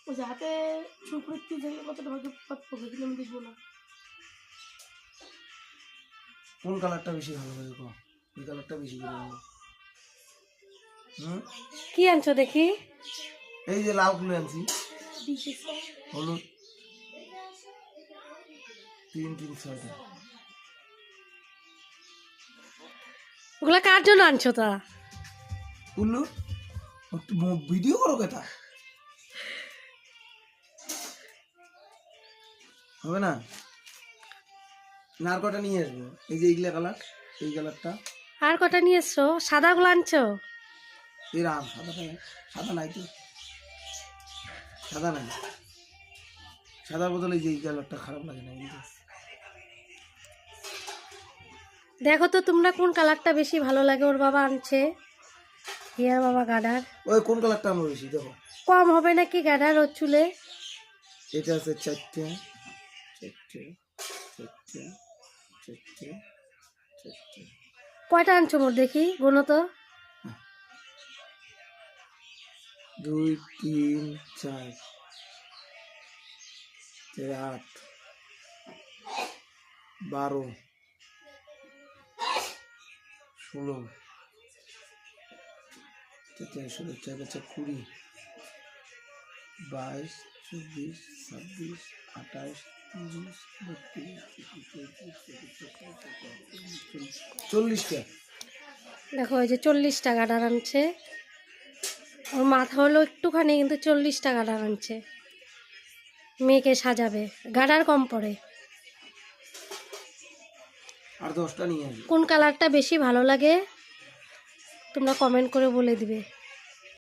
ওই যে হাতে সুপ্রীতি থেকে কতটা ভাগে পড়বে কিন্তু আমি দেখবো না। কোন কালারটা বেশি ভালো লাগে গো? এই কালারটা বেশি ভালো লাগে। কি আনছো দেখি? এই যে লাল গুলো আনছি, হলুদ 3-3-6টা। ওগুলা কার জন্য আনছো তা? উল্লু ভিডিও করো কথা হবে না? নার কটা নিয়ে আসবো। এই যে এইগুলা কালার, এই কালারটা। আর কটা নিয়ে এসছো? সাদাগুলো আনছো? এই রাম সাদা নাই তো, সাদা নাই। সাদার বদলে যে এই কালারটা খারাপ লাগে না। দেখো তো তোমরা কোন কালারটা বেশি ভালো লাগে। ওর বাবা আনছে, হিয়ার বাবা গাডার। ওই কোন কালারটা আমার বেশি দেখো। কম হবে নাকি গাডার ওর চুলে? এটা আছে 4টে 4টে 4টে 4টে 4টে। কয়টা আনছো মোট দেখি, গুনো তো। 2 3 4 8 12 16 17 16 4 20 22 24 26 28 30 40টা। দেখো এই যে 40টা গাডার আনছে। ওর মাথা হলো একটুখানি, কিন্তু 40টা গাডার আনছে। মেয়েকে সাজাবে, গাডার কম পড়ে। আর 10টা নিয়ে আসবে। কোন কালারটা বেশি ভালো লাগে তোমরা কমেন্ট করে বলে দিবে।